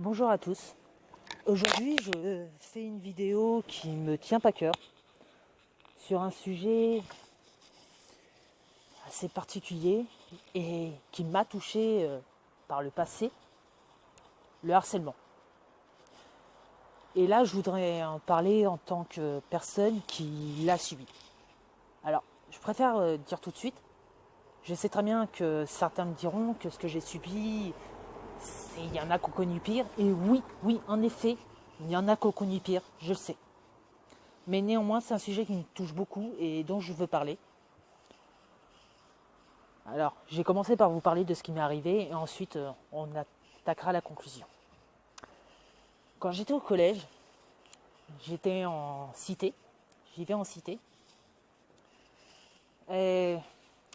Bonjour à tous. Aujourd'hui, je fais une vidéo qui me tient à cœur sur un sujet assez particulier et qui m'a touché par le passé, le harcèlement. Et là, je voudrais en parler en tant que personne qui l'a subi. Alors, je préfère dire tout de suite, je sais très bien que certains me diront que ce que j'ai subi, il y en a qui ont connu pire. Et oui, en effet, il y en a qui ont connu pire, je le sais. Mais néanmoins, c'est un sujet qui me touche beaucoup et dont je veux parler. Alors, j'ai commencé par vous parler de ce qui m'est arrivé et ensuite, on attaquera la conclusion. Quand j'étais au collège, j'étais en cité. J'y vais en cité. Et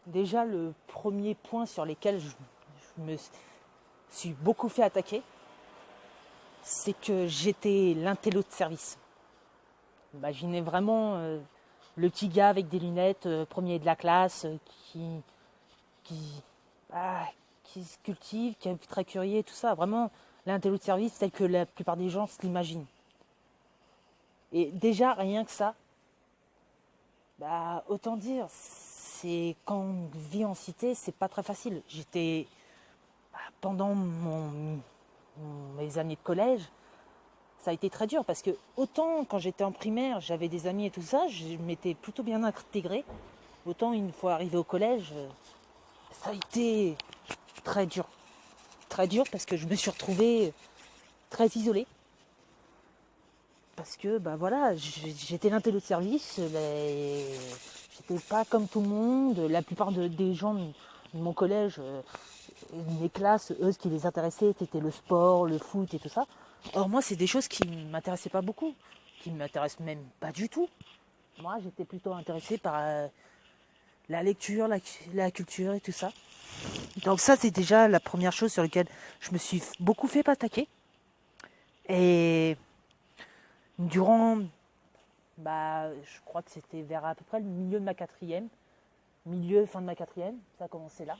déjà, le premier point sur lequel je me suis beaucoup fait attaquer, c'est que j'étais l'intello de service. Imaginez vraiment le petit gars avec des lunettes, premier de la classe, qui, qui se cultive, qui est très curieux, tout ça. Vraiment, l'intello de service tel que la plupart des gens se l'imaginent. Et déjà, rien que ça, autant dire, c'est quand on vit en cité, c'est pas très facile. J'étais, pendant mes années de collège, ça a été très dur parce que autant quand j'étais en primaire, j'avais des amis et tout ça, je m'étais plutôt bien intégré. Autant une fois arrivé au collège, ça a été très dur. Très dur parce que je me suis retrouvée très isolée. Parce que j'étais l'intello de service, j'étais pas comme tout le monde. La plupart des gens de mon collège, mes classes, eux, ce qui les intéressait, c'était le sport, le foot et tout ça. Or moi, c'est des choses qui ne m'intéressaient pas beaucoup, qui ne m'intéressent même pas du tout. Moi, j'étais plutôt intéressée par la lecture, la culture et tout ça. Donc ça, c'est déjà la première chose sur laquelle je me suis beaucoup fait attaquer. Et durant, je crois que c'était vers à peu près le milieu de ma quatrième, fin de ma quatrième, ça a commencé là.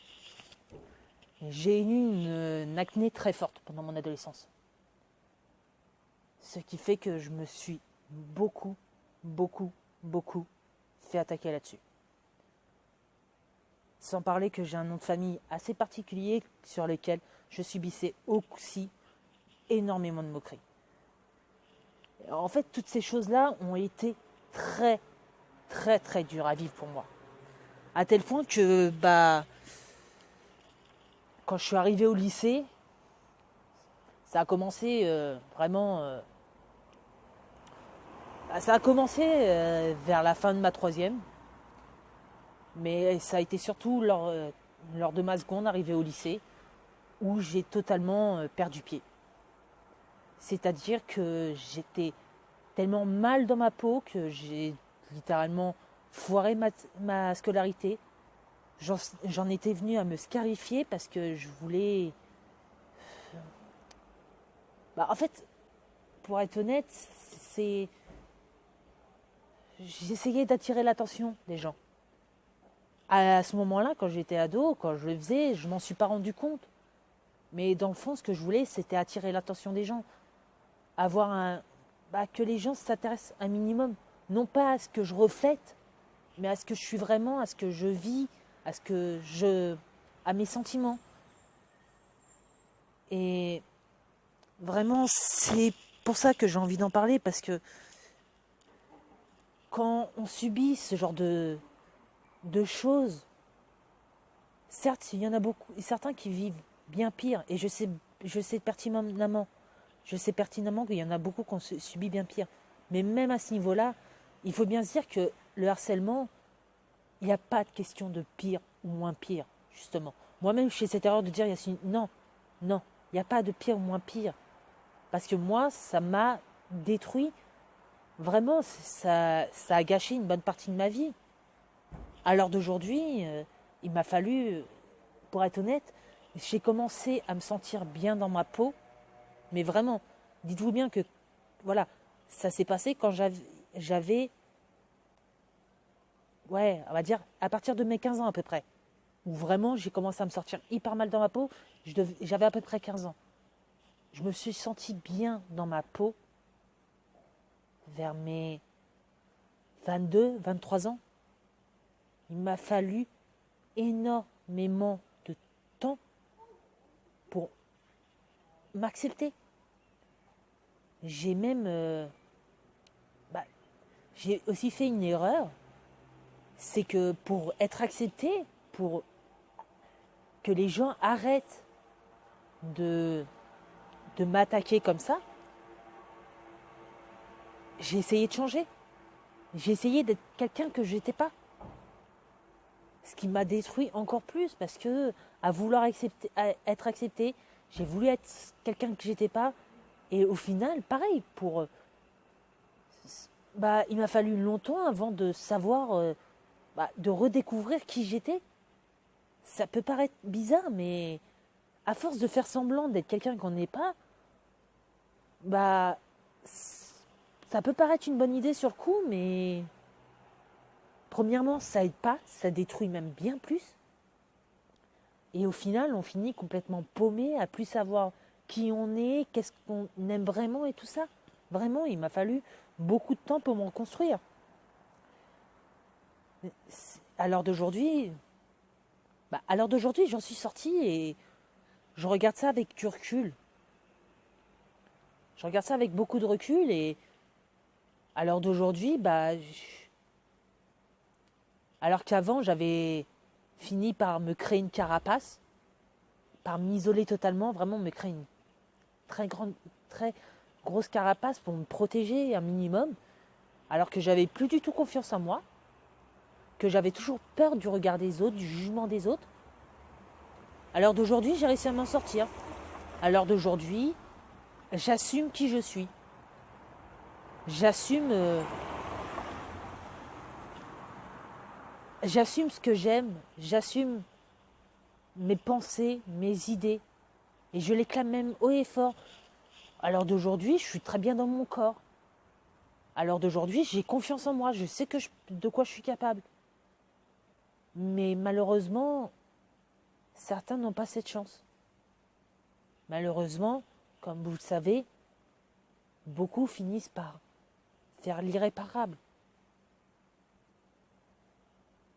J'ai eu une acné très forte pendant mon adolescence. Ce qui fait que je me suis beaucoup fait attaquer là-dessus. Sans parler que j'ai un nom de famille assez particulier sur lequel je subissais aussi énormément de moqueries. En fait, toutes ces choses-là ont été très dures à vivre pour moi. À tel point que, quand je suis arrivé au lycée, ça a commencé vers la fin de ma troisième. Mais ça a été surtout lors de ma seconde arrivée au lycée où j'ai totalement perdu pied. C'est-à-dire que j'étais tellement mal dans ma peau que j'ai littéralement foiré ma scolarité. J'en étais venu à me scarifier parce que je voulais... en fait, pour être honnête, j'essayais d'attirer l'attention des gens. À ce moment-là, quand j'étais ado, quand je le faisais, je m'en suis pas rendu compte. Mais dans le fond, ce que je voulais, c'était attirer l'attention des gens. Que les gens s'intéressent un minimum. Non pas à ce que je reflète, mais à ce que je suis vraiment, à ce que je vis, à mes sentiments. Et vraiment, c'est pour ça que j'ai envie d'en parler, parce que quand on subit ce genre de choses, certes, il y en a beaucoup, certains qui vivent bien pire, et je sais pertinemment qu'il y en a beaucoup qui ont subi bien pire. Mais même à ce niveau-là, il faut bien se dire que le harcèlement, il n'y a pas de question de pire ou moins pire, justement. Moi-même, je fais cette erreur de dire, Yacine, non, il n'y a pas de pire ou moins pire. Parce que moi, ça m'a détruit. Vraiment, ça a gâché une bonne partie de ma vie. À l'heure d'aujourd'hui, il m'a fallu, pour être honnête, j'ai commencé à me sentir bien dans ma peau. Mais vraiment, dites-vous bien que, ça s'est passé quand j'avais, on va dire, à partir de mes 15 ans à peu près. Où vraiment, j'ai commencé à me sentir hyper mal dans ma peau. J'avais à peu près 15 ans. je me suis sentie bien dans ma peau vers mes 22, 23 ans. Il m'a fallu énormément de temps pour m'accepter. J'ai même... j'ai aussi fait une erreur. C'est que pour être accepté, pour que les gens arrêtent de m'attaquer comme ça, j'ai essayé de changer. J'ai essayé d'être quelqu'un que je n'étais pas. Ce qui m'a détruit encore plus parce que à vouloir être accepté, j'ai voulu être quelqu'un que j'étais pas. Et au final, pareil, il m'a fallu longtemps avant de savoir, de redécouvrir qui j'étais. Ça peut paraître bizarre, mais à force de faire semblant d'être quelqu'un qu'on n'est pas, ça peut paraître une bonne idée sur le coup, mais premièrement, ça aide pas, ça détruit même bien plus. Et au final, on finit complètement paumé, à plus savoir qui on est, qu'est-ce qu'on aime vraiment et tout ça. Vraiment, il m'a fallu beaucoup de temps pour m'en construire. À l'heure d'aujourd'hui, j'en suis sortie et je regarde ça avec du recul. Je regarde ça avec beaucoup de recul et à l'heure d'aujourd'hui, alors qu'avant, j'avais fini par me créer une carapace, par m'isoler totalement, vraiment me créer une très grosse carapace pour me protéger un minimum, alors que j'avais plus du tout confiance en moi, que j'avais toujours peur du regard des autres, du jugement des autres. À l'heure d'aujourd'hui, j'ai réussi à m'en sortir. À l'heure d'aujourd'hui, j'assume qui je suis. J'assume ce que j'aime, j'assume mes pensées, mes idées, et je les clame même haut et fort. À l'heure d'aujourd'hui, je suis très bien dans mon corps. À l'heure d'aujourd'hui, j'ai confiance en moi, je sais de quoi je suis capable. Mais malheureusement, certains n'ont pas cette chance. Malheureusement, comme vous le savez, beaucoup finissent par faire l'irréparable.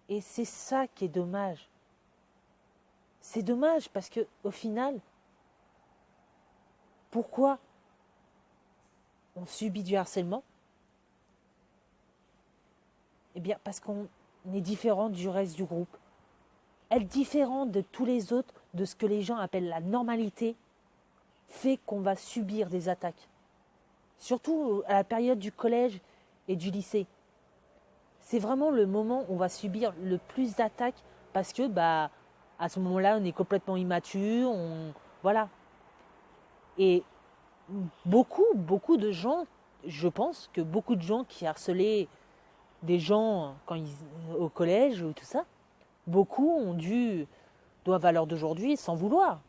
Et c'est ça qui est dommage. C'est dommage parce que au final, pourquoi on subit du harcèlement ? Eh bien, parce qu'on est différent du reste du groupe. Être différent de tous les autres, de ce que les gens appellent la normalité, fait qu'on va subir des attaques. Surtout à la période du collège et du lycée. C'est vraiment le moment où on va subir le plus d'attaques parce que, à ce moment-là, on est complètement immature, voilà. Et beaucoup de gens, je pense que beaucoup de gens qui harcelaient des gens au collège ou tout ça, beaucoup doivent à l'heure d'aujourd'hui s'en vouloir.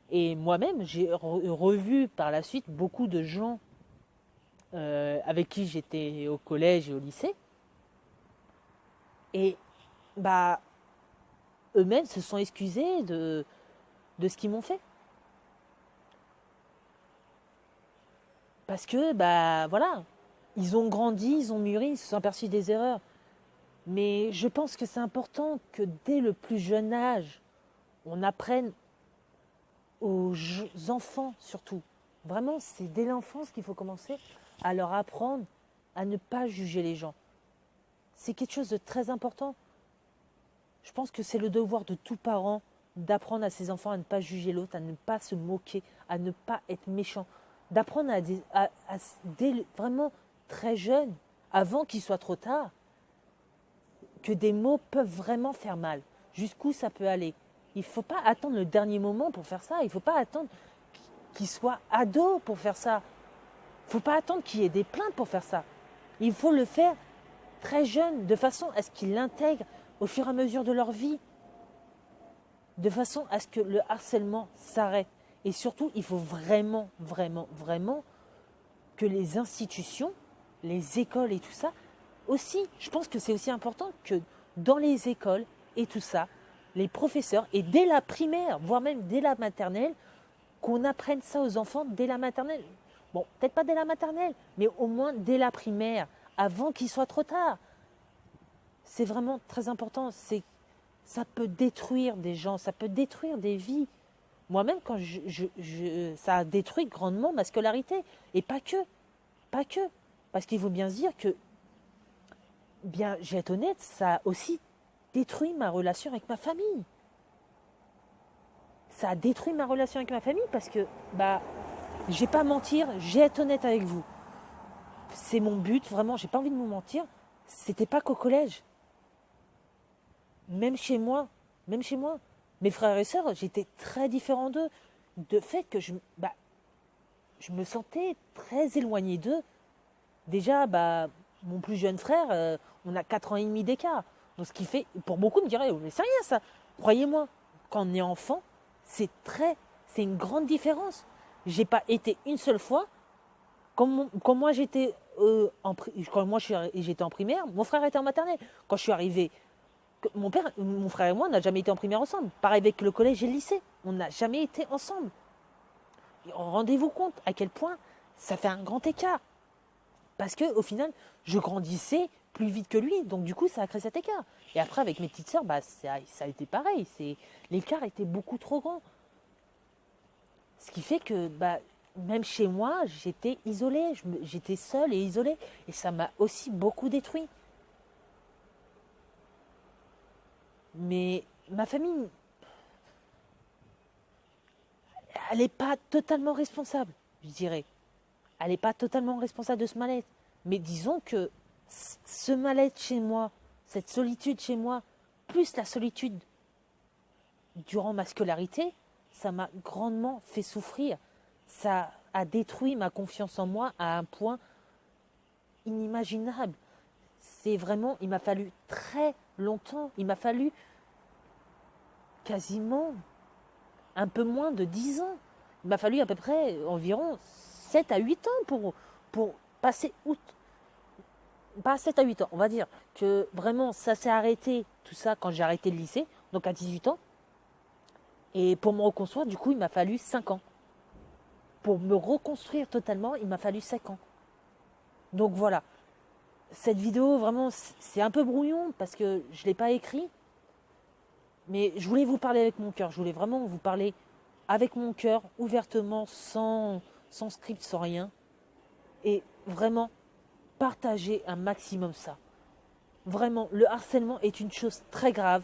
Et moi-même, j'ai revu par la suite beaucoup de gens avec qui j'étais au collège et au lycée. Et eux-mêmes se sont excusés de ce qu'ils m'ont fait. Parce que, voilà, ils ont grandi, ils ont mûri, ils se sont aperçus des erreurs. Mais je pense que c'est important que dès le plus jeune âge, on apprenne aux enfants surtout. Vraiment, c'est dès l'enfance qu'il faut commencer à leur apprendre à ne pas juger les gens. C'est quelque chose de très important. Je pense que c'est le devoir de tout parent d'apprendre à ses enfants à ne pas juger l'autre, à ne pas se moquer, à ne pas être méchant. D'apprendre dès vraiment très jeune, avant qu'il soit trop tard, que des mots peuvent vraiment faire mal. Jusqu'où ça peut aller. Il ne faut pas attendre le dernier moment pour faire ça. Il ne faut pas attendre qu'il soit ado pour faire ça. Il ne faut pas attendre qu'il y ait des plaintes pour faire ça. Il faut le faire très jeune, de façon à ce qu'ils l'intègrent au fur et à mesure de leur vie. De façon à ce que le harcèlement s'arrête. Et surtout, il faut vraiment, vraiment, vraiment que les institutions, les écoles et tout ça, aussi, je pense que c'est aussi important que dans les écoles et tout ça, les professeurs, et dès la primaire, voire même dès la maternelle, qu'on apprenne ça aux enfants dès la maternelle. Bon, peut-être pas dès la maternelle, mais au moins dès la primaire, avant qu'il soit trop tard. C'est vraiment très important. Ça peut détruire des gens, ça peut détruire des vies. Moi-même, quand ça a détruit grandement ma scolarité. Et pas que. Pas que. Parce qu'il faut bien se dire que, bien, je vais être honnête, ça a aussi détruit ma relation avec ma famille. Ça a détruit ma relation avec ma famille parce que, je vais pas mentir, je vais être honnête avec vous. C'est mon but, vraiment, j'ai pas envie de vous mentir. C'était pas qu'au collège. Même chez moi, mes frères et sœurs, j'étais très différent d'eux. De fait que je me sentais très éloigné d'eux. Déjà, mon plus jeune frère, on a 4 ans et demi d'écart. Donc ce qui fait, pour beaucoup, me diraient, mais c'est rien ça. Croyez-moi, quand on est enfant, c'est une grande différence. J'ai pas été une seule fois, quand moi j'étais j'étais en primaire, mon frère était en maternelle. Quand je suis arrivé, mon frère et moi, on n'a jamais été en primaire ensemble. Pareil avec le collège et le lycée, on n'a jamais été ensemble. Rendez-vous compte à quel point ça fait un grand écart. Parce qu'au final, je grandissais plus vite que lui, donc du coup, ça a créé cet écart. Et après, avec mes petites sœurs, ça a été pareil. L'écart était beaucoup trop grand. Ce qui fait que, même chez moi, j'étais isolée, j'étais seule et isolée. Et ça m'a aussi beaucoup détruit. Mais ma famille, elle n'est pas totalement responsable, je dirais. Elle n'est pas totalement responsable de ce mal-être. Mais disons que ce mal-être chez moi, cette solitude chez moi, plus la solitude durant ma scolarité, ça m'a grandement fait souffrir. Ça a détruit ma confiance en moi à un point inimaginable. C'est vraiment, il m'a fallu très longtemps, il m'a fallu quasiment un peu moins de 10 ans. Il m'a fallu à peu près environ 7 à 8 ans pour passer outre. Pas 7 à 8 ans, on va dire que vraiment ça s'est arrêté, tout ça, quand j'ai arrêté le lycée, donc à 18 ans. Et pour me reconstruire, du coup, il m'a fallu 5 ans. Pour me reconstruire totalement, il m'a fallu 5 ans. Donc voilà. Cette vidéo, vraiment, c'est un peu brouillon parce que je ne l'ai pas écrit. Mais je voulais vous parler avec mon cœur. Je voulais vraiment vous parler avec mon cœur, ouvertement, sans script, sans rien. Et vraiment, partager un maximum ça. Vraiment, le harcèlement est une chose très grave.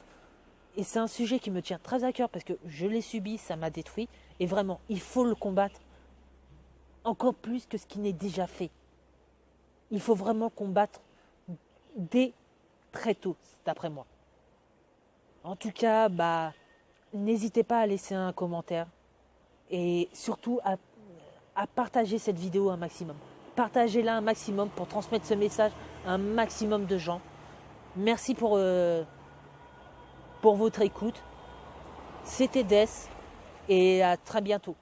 Et c'est un sujet qui me tient très à cœur parce que je l'ai subi, ça m'a détruit. Et vraiment, il faut le combattre encore plus que ce qui n'est déjà fait. Il faut vraiment combattre dès très tôt, d'après moi. En tout cas, n'hésitez pas à laisser un commentaire et surtout à partager cette vidéo un maximum. Partagez-la un maximum pour transmettre ce message à un maximum de gens. Merci pour votre écoute. C'était Des et à très bientôt.